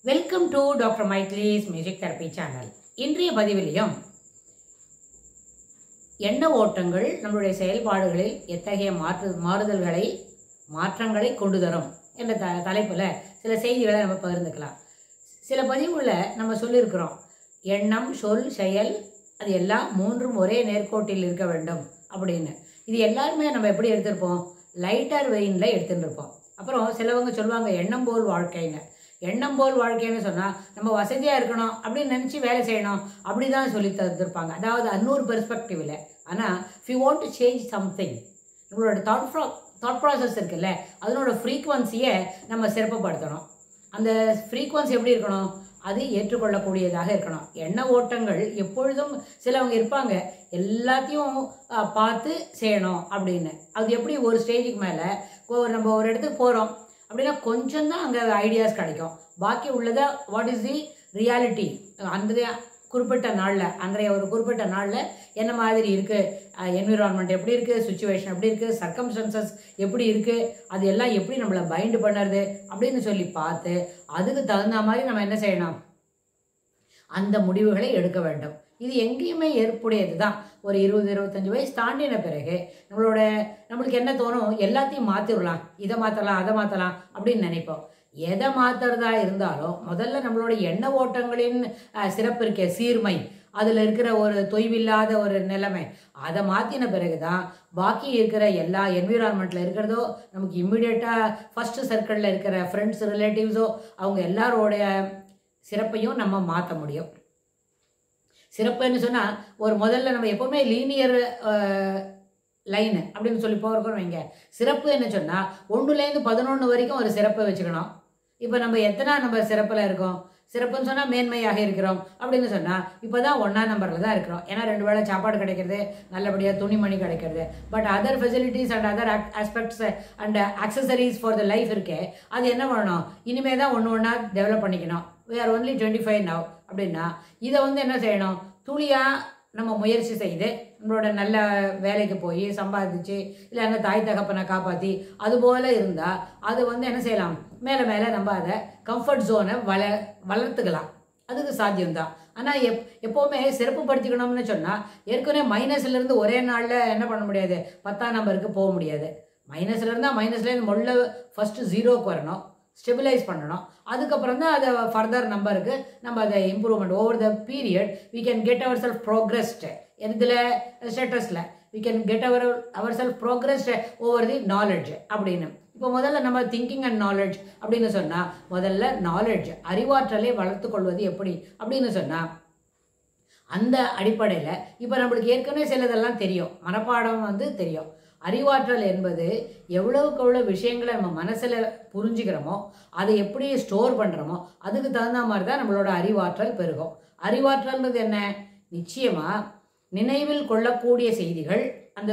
Welcome to doctor Maithili's music therapy channel. இன்றைய பதிவிலையும் எண்ண ஓட்டங்கள் நம்மளுடைய செயல்பாடுகளில் எத்தகைய மாற்றங்களை கொண்டு தரும் என்ற தலைப்பில் சில செய்திகளை நம்ம பகிர்ந்துக்கலாம். சில பதிவுகளை நம்ம சொல்லியிருக்கிறோம், எண்ணம், சொல், செயல் அது எல்லாம் மூன்றும் ஒரே நேர்கோட்டில் இருக்க வேண்டும் அப்படின்னு. இது எல்லாருமே நம்ம எப்படி எடுத்திருப்போம், லைட்டர் வெயினில் எடுத்துகிட்டு இருப்போம். அப்புறம் சிலவங்க சொல்லுவாங்க எண்ணம் போல் வாழ்க்கைன்னு. எண்ணம் போல் வாழ்க்கைன்னு சொன்னால் நம்ம வசதியாக இருக்கணும் அப்படின்னு நினச்சி வேலை செய்யணும் அப்படி தான் சொல்லி தந்துருப்பாங்க. அதாவது அன்னொரு பெர்ஸ்பெக்டிவில். ஆனால் if you want to change something, நம்மளோட தாட் ப்ராசஸ் இருக்குல்ல, அதனோட ஃப்ரீக்குவன்சியை நம்ம சிறப்புப்படுத்தணும். அந்த ஃப்ரீக்குவன்சி எப்படி இருக்கணும், அது ஏற்றுக்கொள்ளக்கூடியதாக இருக்கணும். எண்ண ஓட்டங்கள் எப்பொழுதும் சிலவங்க இருப்பாங்க எல்லாத்தையும் பார்த்து செய்யணும் அப்படின்னு. அது எப்படி ஒரு ஸ்டேஜுக்கு மேலே நம்ம ஒரு இடத்துக்கு போகிறோம் அப்படின்னா கொஞ்சம் தான் அங்கே ஐடியாஸ் கிடைக்கும். பாக்கி உள்ளதை வாட் இஸ் தி ரியாலிட்டி, அன்றைய குறிப்பிட்ட நாளில் ஒரு குறிப்பிட்ட நாளில் என்ன மாதிரி இருக்குது, என்விரான்மெண்ட் எப்படி இருக்குது, சுச்சுவேஷன் எப்படி இருக்குது, சர்க்கம்ஸ்டன்சஸ் எப்படி இருக்குது, அது எல்லாம் எப்படி நம்மளை பைண்ட் பண்ணுறது அப்படின்னு சொல்லி பார்த்து அதுக்கு தகுந்த மாதிரி நம்ம என்ன செய்யணும், அந்த முடிவுகளை எடுக்க வேண்டும். இது எங்கேயுமே ஏற்புடையது தான். ஒரு 20-25 வயசு தாண்டின பிறகு நம்மளுக்கு என்ன தோணும், எல்லாத்தையும் மாற்றிடலாம், இதை மாற்றலாம் அதை மாற்றலாம் அப்படின்னு நினைப்போம். எதை மாற்றுறதா இருந்தாலும் முதல்ல நம்மளோட எண்ண ஓட்டங்களின் சிறப்பு இருக்க சீர்மை, அதில் இருக்கிற ஒரு தொய்வில்லாத ஒரு நிலைமை, அதை மாற்றின பிறகு தான் பாக்கி இருக்கிற எல்லா என்விரான்மெண்ட்டில் இருக்கிறதோ நமக்கு இம்மிடியேட்டாக ஃபஸ்ட்டு சர்க்கிளில் இருக்கிற ஃப்ரெண்ட்ஸ், ரிலேட்டிவ்ஸோ அவங்க எல்லாரோடைய சிறப்பையும் நம்ம மாற்ற முடியும். சிறப்புன்னு சொன்னால் ஒரு முதல்ல நம்ம எப்போவுமே லீனியர் லைனு அப்படின்னு சொல்லி போகிறோம் வைங்க. சிறப்பு என்ன சொன்னால் 1லேருந்து 11 வரைக்கும் ஒரு சிறப்பை வச்சுக்கணும். இப்போ நம்ம சிறப்பில் இருக்கோம், சிறப்புன்னு சொன்னால் மேன்மையாக இருக்கிறோம் அப்படின்னு சொன்னால் இப்போ தான் 1ஆம் நம்பரில் தான் இருக்கிறோம். ஏன்னா 2 வேளை சாப்பாடு கிடைக்கிறது, நல்லபடியாக துணிமணி கிடைக்கிறது. But other facilities and other aspects and accessories for the life இருக்கே, அது என்ன பண்ணணும், இனிமேல் தான் ஒன்றா டெவலப் பண்ணிக்கணும். we are only 25 now அப்படின்னா இதை என்ன செய்யணும், துளியாக நம்ம முயற்சி செய்து நம்மளோட நல்ல வேலைக்கு போய் சம்பாதிச்சு இல்லை அந்த தாய் தகப்பனை காப்பாற்றி அதுபோல் இருந்தால் அது என்ன செய்யலாம், மேலே மேலே நம்ம அதை கம்ஃபர்ட் ஜோனை வளர்த்துக்கலாம். அதுக்கு சாத்தியம்தான். ஆனால் எப்போவுமே சிறப்புப்படுத்திக்கணும்னு சொன்னால் ஏற்கனவே மைனஸ்லேருந்து ஒரே நாளில் என்ன பண்ண முடியாது, 10ஆம் நம்பருக்கு போக முடியாது. மைனஸில் இருந்தால் மைனஸ்லேருந்து முதல்ல ஃபஸ்ட்டு 0க்கு வரணும், ஸ்டெபிலைஸ் பண்ணணும். அதுக்கப்புறம் தான் அதை ஃபர்தர் நம்பருக்கு நம்ம அதை improvement over the period we can get our self progressed. இதில் ஸ்டேட்டஸில் we can get our self progressed over the knowledge அப்படின்னு. இப்போ முதல்ல நம்ம திங்கிங் அண்ட் நாலெட்ஜ் அப்படின்னு சொன்னால் முதல்ல நாலெட்ஜ், அறிவாற்றலை வளர்த்து கொள்வது எப்படி அப்படின்னு சொன்னால் அந்த அடிப்படையில் இப்போ நம்மளுக்கு ஏற்கனவே சிலதெல்லாம் தெரியும், மனப்பாடம் தெரியும். அறிவாற்றல் என்பது எவ்வளவுக்கு எவ்வளோ விஷயங்களை நம்ம மனசில் புரிஞ்சுக்கிறோமோ அதை எப்படி ஸ்டோர் பண்ணுறோமோ அதுக்கு தகுந்த மாதிரி தான் நம்மளோட அறிவாற்றல் பெருகும். அறிவாற்றல்ன்றது என்ன, நிச்சயமாக நினைவில் கொள்ளக்கூடிய செய்திகள், அந்த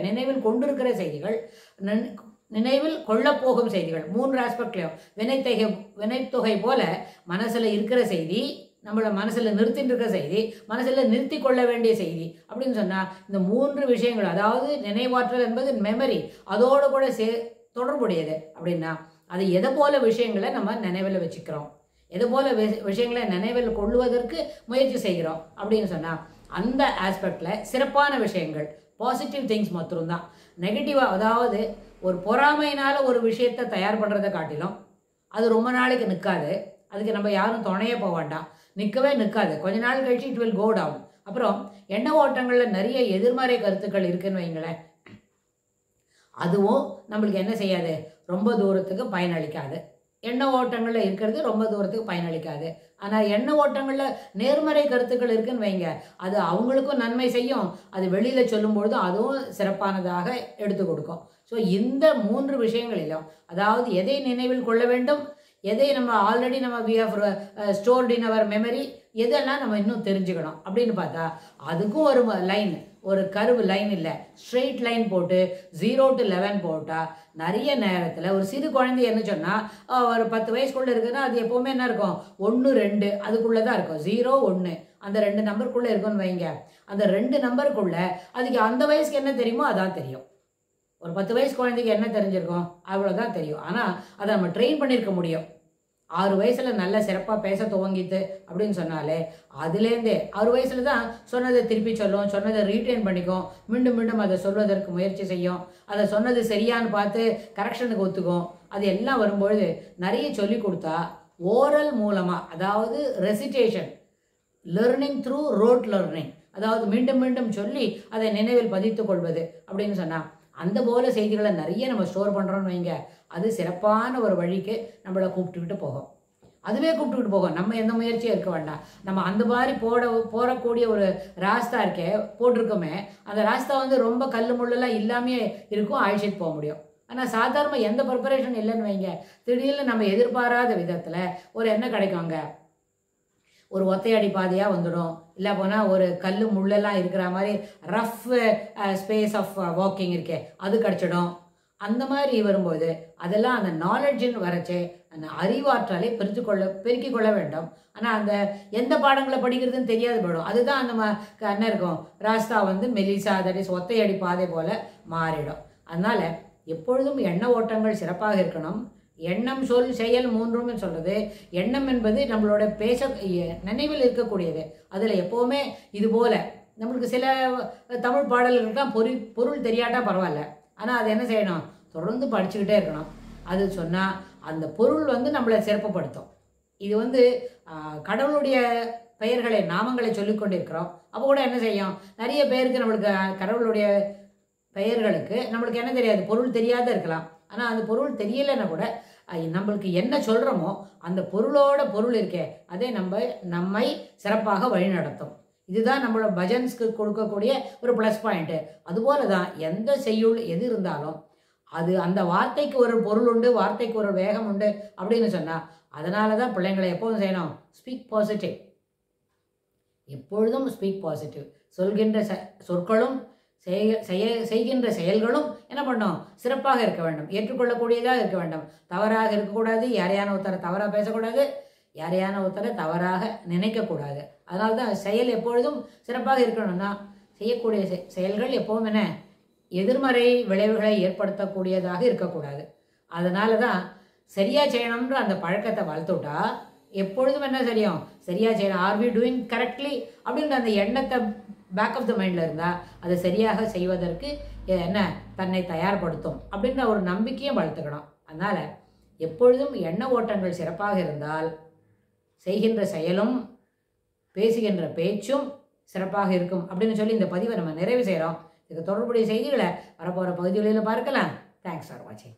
நினைவில் கொண்டிருக்கிற செய்திகள், நினைவில் கொள்ளப்போகும் செய்திகள், 3 ஆஸ்பெக்ட்லையும் வினைத்தொகை போல மனசில் இருக்கிற செய்தி, நம்மளோட மனசில் நிறுத்திட்டு இருக்கிற செய்தி, மனசில் நிறுத்தி கொள்ள வேண்டிய செய்தி அப்படின்னு சொன்னால் இந்த 3 விஷயங்கள், அதாவது நினைவாற்றல் என்பது மெமரி, அதோடு கூட தொடர்புடையது. அப்படின்னா அது எதை போல விஷயங்களை நம்ம நினைவில் வச்சுக்கிறோம், எது போல விஷயங்களை நினைவில் கொள்வதற்கு முயற்சி செய்கிறோம் அப்படின்னு சொன்னால் அந்த ஆஸ்பெக்டில் சிறப்பான விஷயங்கள், பாசிட்டிவ் திங்ஸ் மட்டும்தான். நெகட்டிவாக, அதாவது ஒரு பொறாமையினால் ஒரு விஷயத்தை தயார் பண்ணுறதை காட்டிலும் அது ரொம்ப நாளைக்கு நிற்காது. அதுக்கு நம்ம யாரும் துணையே போக வேண்டாம், நிற்காது. கொஞ்ச நாள் கழிச்சு இட் வில் கோ டவுன். அப்புறம் எண்ண ஓட்டங்களில் நிறைய எதிர்மறை கருத்துக்கள் இருக்குன்னு வைங்களேன், அதுவும் நம்மளுக்கு என்ன செய்யாது, ரொம்ப தூரத்துக்கு பயனளிக்காது. எண்ண ஓட்டங்களில் இருக்கிறது ரொம்ப தூரத்துக்கு பயனளிக்காது. ஆனால் எண்ண ஓட்டங்களில் நேர்மறை கருத்துக்கள் இருக்குன்னு வைங்க, அது அவங்களுக்கும் நன்மை செய்யும், அது வெளியில் சொல்லும்பொழுது அதுவும் சிறப்பானதாக எடுத்து கொடுக்கும். ஸோ இந்த 3 விஷயங்களிலும், அதாவது எதை நினைவில் கொள்ள வேண்டும், எதை நம்ம already we have stored in our memory, எதெல்லாம் நம்ம இன்னும் தெரிஞ்சுக்கணும் அப்படின்னு பார்த்தா அதுக்கும் ஒரு லைன், ஒரு கர்வ் லைன் இல்லை, ஸ்ட்ரெயிட் லைன் போட்டு 0 to 11 போட்டால் நிறைய நேரத்தில் ஒரு சிறு குழந்தை என்ன சொன்னால் ஒரு 10 வயசுக்குள்ளே இருக்குன்னா அது எப்போவுமே என்ன இருக்கும், 1, 2 அதுக்குள்ளே தான் இருக்கும். 0, 1 அந்த 2 நம்பருக்குள்ளே இருக்குன்னு வைங்க. அந்த 2 நம்பருக்குள்ளே அதுக்கு அந்த வயசுக்கு என்ன தெரியுமோ அதான் தெரியும். ஒரு 10 வயசு குழந்தைக்கு என்ன தெரிஞ்சிருக்கும், அவ்வளோதான் தெரியும். ஆனால் அதை நம்ம ட்ரெயின் பண்ணியிருக்க முடியும். 6 வயசில் நல்ல சிறப்பாக பேச துவங்கிட்டு அப்படின்னு சொன்னாலே அதுலேருந்தே 6 வயசில் தான் சொன்னதை திருப்பி சொல்லும், சொன்னதை ரீட்டைன் பண்ணிக்கும், மீண்டும் மீண்டும் அதை சொல்வதற்கு முயற்சி செய்யும், அதை சொன்னது சரியான்னு பார்த்து கரெக்ஷனுக்கு ஒத்துக்கும். அது எல்லாம் வரும்பொழுது நிறைய சொல்லி கொடுத்தா ஓரல் மூலமாக, அதாவது recitation, learning through road learning, அதாவது மீண்டும் மீண்டும் சொல்லி அதை நினைவில் பதித்து கொள்வது அப்படின்னு சொன்னால் அந்த போல செய்திகளை நிறைய நம்ம ஸ்டோர் பண்ணுறோன்னு வைங்க, அது சிறப்பான ஒரு வழிக்கு நம்மளை கூப்பிட்டுக்கிட்டு போகும். அதுவே கூப்பிட்டுக்கிட்டு போகும். நம்ம எந்த முயற்சியும் இருக்க வேண்டாம். நம்ம அந்த மாதிரி போகக்கூடிய ஒரு ராஸ்தா இருக்கே போட்டிருக்கோமே, அந்த ராஸ்தா வந்து ரொம்ப கல் முள்ளெல்லாம் இல்லாமே இருக்கும், அழிச்சிட்டு போக முடியும். ஆனால் சாதாரண எந்த ப்ரிப்பரேஷன் இல்லைன்னு வைங்க, திடீர்னு நம்ம எதிர்பாராத விதத்தில் ஒரு என்ன கிடைக்குங்க, ஒரு ஒத்தையடி பாதையாக வந்துடும், இல்லை போனால் ஒரு கல் முள்ளெல்லாம் இருக்கிற மாதிரி ரஃப் ஸ்பேஸ் ஆஃப் வாக்கிங் இருக்கே அது கிடச்சிடும். அந்த மாதிரி வரும்போது அதெல்லாம் அந்த நாலெட்ஜின்னு வரச்சே அந்த அறிவாற்றலை பெருக்கிக் கொள்ள வேண்டும். ஆனால் அந்த எந்த பாடங்களை படிக்கிறதுன்னு தெரியாது போயிடும். அதுதான் அந்த என்ன இருக்கும், ராஸ்தா வந்து மெலிசா, தட் இஸ் ஒத்தையடி பாதை போல் மாறிடும். அதனால் எப்பொழுதும் எண்ண ஓட்டங்கள் சிறப்பாக இருக்கணும். எண்ணம் சொல் செயல் மூன்றும் சொல்கிறது. எண்ணம் என்பது நம்மளோட நினைவில் இருக்கக்கூடியது. அதில் எப்போவுமே இது போல் நம்மளுக்கு சில தமிழ் பாடல்களுக்கெல்லாம் பொருள் தெரியாட்டா பரவாயில்ல, ஆனால் அது என்ன செய்யணும், தொடர்ந்து படிச்சுக்கிட்டே இருக்கணும். அது சொன்னால் அந்த பொருள் வந்து நம்மளை சிறப்புப்படுத்தும். இது வந்து கடவுளுடைய பெயர்களை நாமங்களை சொல்லிக்கொண்டிருக்கிறோம். அப்போ கூட என்ன செய்யும், நிறைய பேருக்கு நம்மளுக்கு கடவுளுடைய பெயர்களுக்கு நம்மளுக்கு என்ன தெரியாது, பொருள் தெரியாத இருக்கலாம். ஆனால் அந்த பொருள் தெரியலைன்னா கூட நம்மளுக்கு என்ன சொல்கிறோமோ அந்த பொருளோட பொருள் இருக்கே அதே நம்மை சிறப்பாக வழிநடத்தும். இதுதான் நம்மளோட பஜன்ஸ்க்கு கொடுக்கக்கூடிய ஒரு ப்ளஸ் பாயிண்ட்டு. அதுபோல தான் எந்த செய்யுள் எது இருந்தாலும் அது அந்த வார்த்தைக்கு ஒரு பொருள் உண்டு, வார்த்தைக்கு ஒரு வேகம் உண்டு அப்படின்னு சொன்னால் அதனால தான் பிள்ளைங்களை எப்போதும் செய்யணும், ஸ்பீக் பாசிட்டிவ். எப்பொழுதும் ஸ்பீக் பாசிட்டிவ். சொல்கின்ற சொற்களும் செய்கின்ற செயல்களும் என்ன பண்ணோம், சிறப்பாக இருக்க வேண்டும், ஏற்றுக்கொள்ளக்கூடியதாக இருக்க வேண்டும், தவறாக இருக்கக்கூடாது, யாரையான ஒருத்தரை தவறாக பேசக்கூடாது, யாரையான ஒருத்தரை தவறாக நினைக்கக்கூடாது. அதனால தான் செயல் எப்பொழுதும் சிறப்பாக இருக்கணும்னா செய்யக்கூடிய செயல்கள் எப்போவும் என்ன எதிர்மறை விளைவுகளை ஏற்படுத்தக்கூடியதாக இருக்கக்கூடாது. அதனால தான் சரியாக செய்யணுன்ற அந்த பழக்கத்தை வளர்த்துட்டா எப்பொழுதும் என்ன செய்யும், சரியாக செய்யணும், ஆர் வி டூயிங் கரெக்ட்லி அப்படின்ற அந்த எண்ணத்தை பேக் ஆஃப் த மைண்டில் இருந்தால் அதை சரியாக செய்வதற்கு என்ன தன்னை தயார்படுத்தும் அப்படின்ற ஒரு நம்பிக்கையும் வளர்த்துக்கணும். அதனால் எப்பொழுதும் எண்ண ஓட்டங்கள் சிறப்பாக இருந்தால் செய்கின்ற செயலும் பேசுகின்ற பேச்சும் சிறப்பாக இருக்கும் அப்படின்னு சொல்லி இந்த பதிவை நம்ம நிறைவு செய்கிறோம். இதுக்கு தொடர்புடைய செய்திகளை வரப்போகிற பகுதிகளில் பார்க்கலாம். தேங்க்ஸ் ஃபார் வாட்சிங்.